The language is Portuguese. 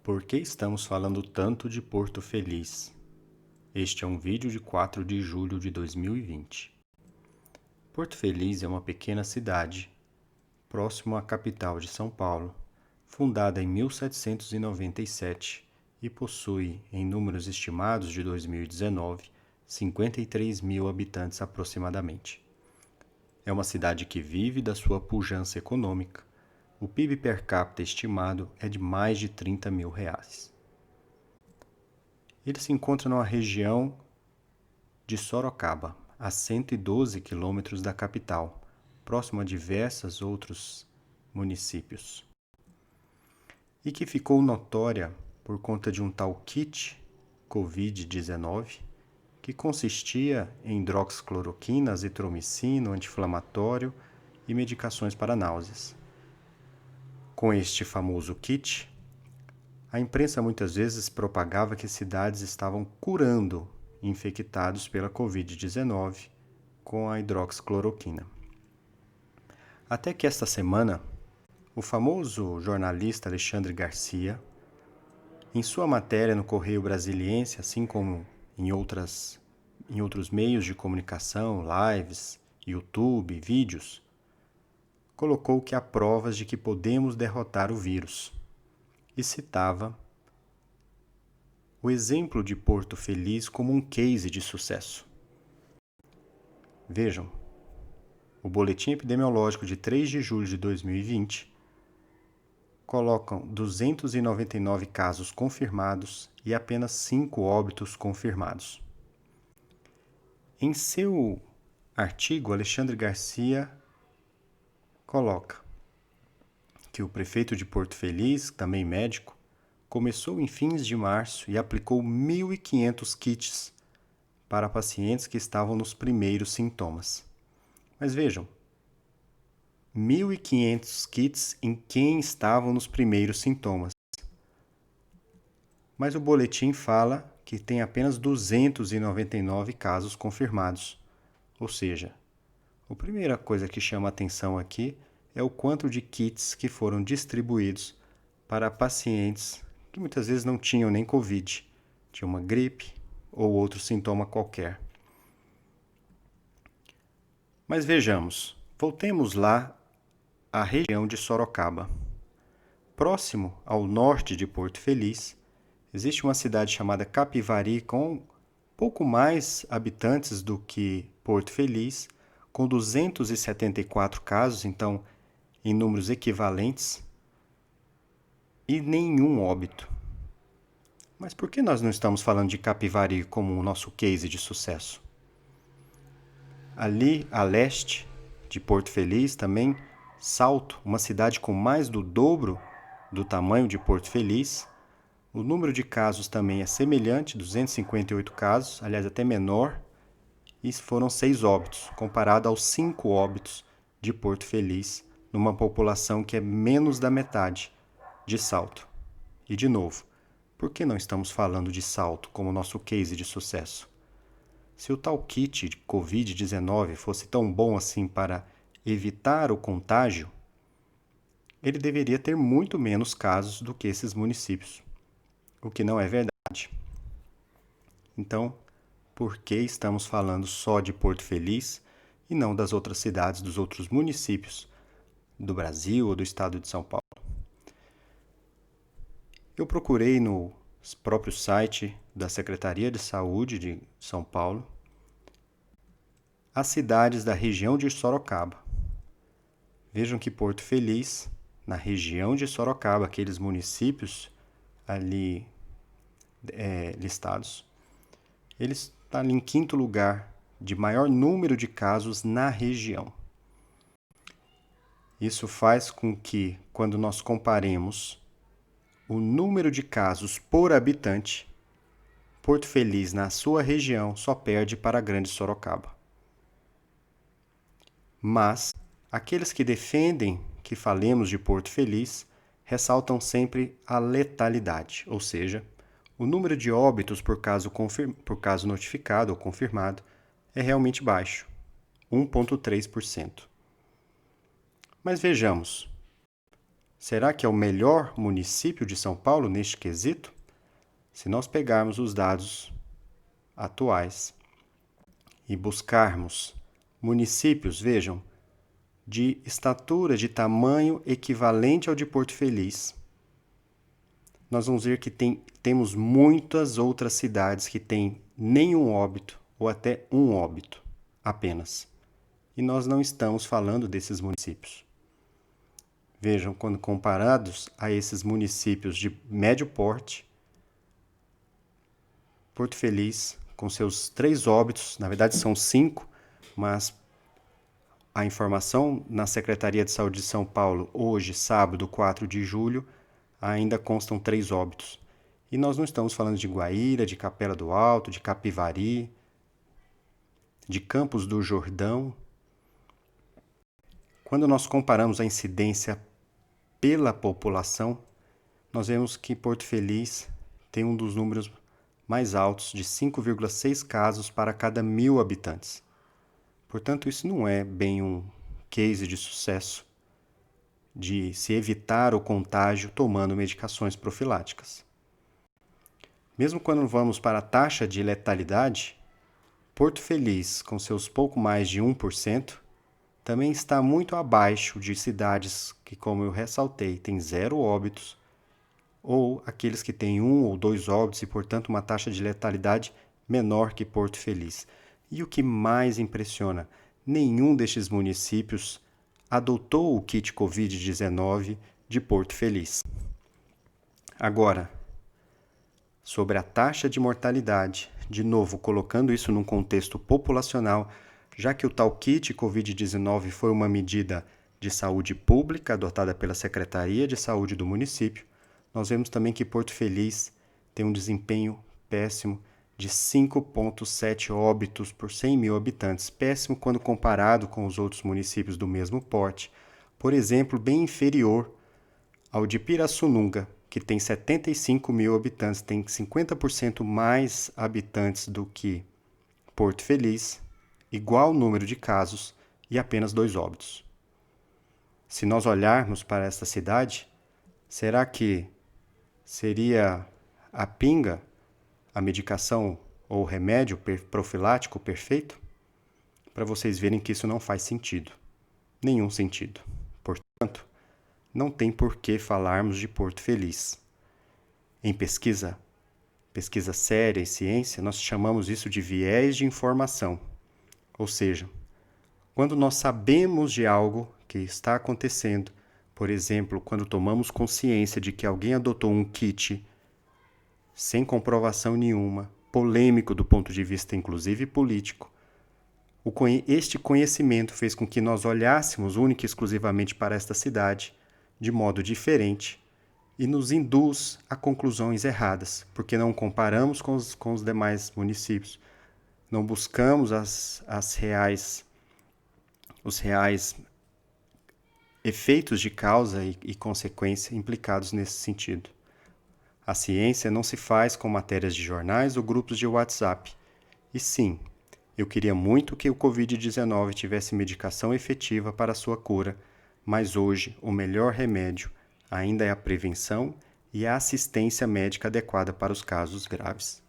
Por que estamos falando tanto de Porto Feliz? Este é um vídeo de 4 de julho de 2020. Porto Feliz é uma pequena cidade, próximo à capital de São Paulo, fundada em 1797 e possui, em números estimados de 2019, 53 mil habitantes aproximadamente. É uma cidade que vive da sua pujança econômica. O PIB per capita estimado é de mais de R$ 30.000. Ele se encontra numa região de Sorocaba, a 112 quilômetros da capital, próximo a diversos outros municípios. E que ficou notória por conta de um tal kit Covid-19, que consistia em hidroxicloroquina, azitromicina, anti-inflamatório e medicações para náuseas. Com este famoso kit, a imprensa muitas vezes propagava que cidades estavam curando infectados pela Covid-19 com a hidroxicloroquina. Até que esta semana, o famoso jornalista Alexandre Garcia, em sua matéria no Correio Brasiliense, assim como em outros meios de comunicação, lives, YouTube, vídeos, colocou que há provas de que podemos derrotar o vírus e citava o exemplo de Porto Feliz como um case de sucesso. Vejam, o boletim epidemiológico de 3 de julho de 2020 colocam 299 casos confirmados e apenas 5 óbitos confirmados. Em seu artigo, Alexandre Garcia coloca que o prefeito de Porto Feliz, também médico, começou em fins de março e aplicou 1.500 kits para pacientes que estavam nos primeiros sintomas. Mas vejam, 1.500 kits em quem estavam nos primeiros sintomas. Mas o boletim fala que tem apenas 299 casos confirmados. Ou seja, a primeira coisa que chama a atenção aqui é o quanto de kits que foram distribuídos para pacientes que muitas vezes não tinham nem Covid, tinham uma gripe ou outro sintoma qualquer. Mas vejamos, voltemos lá à região de Sorocaba. Próximo ao norte de Porto Feliz, existe uma cidade chamada Capivari com pouco mais habitantes do que Porto Feliz, com 274 casos, então em números equivalentes, e nenhum óbito. Mas por que nós não estamos falando de Capivari como o nosso case de sucesso? Ali a leste de Porto Feliz também, Salto, uma cidade com mais do dobro do tamanho de Porto Feliz. O número de casos também é semelhante, 258 casos, aliás até menor, e foram 6 óbitos, comparado aos 5 óbitos de Porto Feliz, numa população que é menos da metade de Salto. E de novo, por que não estamos falando de Salto como nosso case de sucesso? Se o tal kit de Covid-19 fosse tão bom assim para evitar o contágio, ele deveria ter muito menos casos do que esses municípios, o que não é verdade. Então, por que estamos falando só de Porto Feliz e não das outras cidades, dos outros municípios do Brasil ou do estado de São Paulo? Eu procurei no próprio site da Secretaria de Saúde de São Paulo as cidades da região de Sorocaba. Vejam que Porto Feliz, na região de Sorocaba, aqueles municípios ali listados, ele está ali em quinto lugar de maior número de casos na região. Isso faz com que, quando nós comparemos o número de casos por habitante, Porto Feliz, na sua região, só perde para a Grande Sorocaba. Mas aqueles que defendem que falemos de Porto Feliz ressaltam sempre a letalidade, ou seja, o número de óbitos por caso notificado ou confirmado é realmente baixo, 1,3%. Mas vejamos, Será que é o melhor município de São Paulo neste quesito? Se nós pegarmos os dados atuais e buscarmos municípios, vejam, de estatura, de tamanho equivalente ao de Porto Feliz, nós vamos ver que temos muitas outras cidades que têm nenhum óbito ou até um óbito apenas. E nós não estamos falando desses municípios. Vejam, quando comparados a esses municípios de médio porte, Porto Feliz, com seus 3 óbitos, na verdade são 5, mas a informação na Secretaria de Saúde de São Paulo, hoje, sábado, 4 de julho, ainda constam 3 óbitos. E nós não estamos falando de Guaíra, de Capela do Alto, de Capivari, de Campos do Jordão. Quando nós comparamos a incidência pela população, nós vemos que Porto Feliz tem um dos números mais altos, de 5,6 casos para cada 1.000 habitantes. Portanto, isso não é bem um case de sucesso de se evitar o contágio tomando medicações profiláticas. Mesmo quando vamos para a taxa de letalidade, Porto Feliz, com seus pouco mais de 1%, também está muito abaixo de cidades que, como eu ressaltei, têm 0 óbitos, ou aqueles que têm 1 ou 2 óbitos e, portanto, uma taxa de letalidade menor que Porto Feliz. E o que mais impressiona, nenhum destes municípios adotou o kit Covid-19 de Porto Feliz. Agora, sobre a taxa de mortalidade, de novo, colocando isso num contexto populacional, já que o tal kit Covid-19 foi uma medida de saúde pública adotada pela Secretaria de Saúde do município, nós vemos também que Porto Feliz tem um desempenho péssimo de 5,7 óbitos por 100.000 habitantes, péssimo quando comparado com os outros municípios do mesmo porte, por exemplo, bem inferior ao de Pirassununga, que tem 75.000 habitantes, tem 50% mais habitantes do que Porto Feliz, igual número de casos e apenas 2 óbitos. Se nós olharmos para esta cidade, será que seria a pinga a medicação ou remédio profilático perfeito? Para vocês verem que isso não faz sentido. Nenhum sentido. Portanto, não tem por que falarmos de Porto Feliz. Em pesquisa séria e ciência, nós chamamos isso de viés de informação. Ou seja, quando nós sabemos de algo que está acontecendo, por exemplo, quando tomamos consciência de que alguém adotou um kit sem comprovação nenhuma, polêmico do ponto de vista inclusive político, este conhecimento fez com que nós olhássemos única e exclusivamente para esta cidade de modo diferente e nos induz a conclusões erradas, porque não comparamos com os demais municípios, não buscamos os reais efeitos de causa e consequência implicados nesse sentido. A ciência não se faz com matérias de jornais ou grupos de WhatsApp. E sim, eu queria muito que o Covid-19 tivesse medicação efetiva para a sua cura, mas hoje o melhor remédio ainda é a prevenção e a assistência médica adequada para os casos graves.